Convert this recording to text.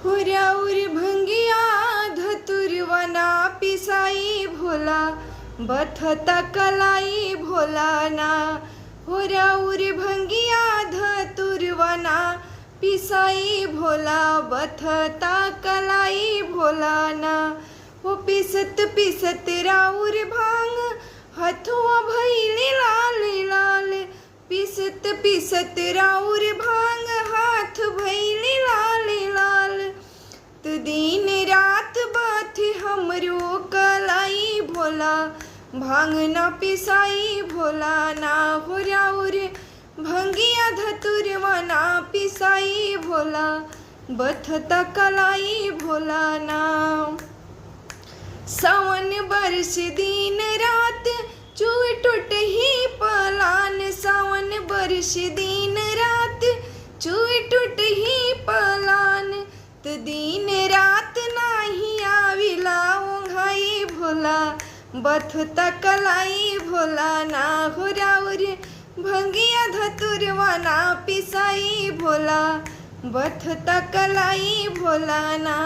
हुराउर भंगिया धतुरवना पिसाई भोला बथता कलाई भोला ना। हुराउर भंगिया धतुरवना पिसाई भोला बथता कलाई भोला ना। वो पिसत पिसत राउर भांग हथुआ भइले लाल लाल। पिसत पिसत राउर भांग हाथ भइले लाल लाल। तो दिन रात बात हमरो कलाई भोला भांग ना पिसाई भोला ना। हो राउर भंगिया धतुरवा ना पिसाई भोला बथता कलाई भोला ना। सावन बरस दिन रात चुए टूट ही पलान। सावन बरस दिन रात चुए टूट ही पलान। तो दिन रात नाही आविला ओंघाई भोला बथता कलाई भोला ना। हो राउर भंगिया धतुरवा ना पिसाई भोला बथता कलाई भोला ना।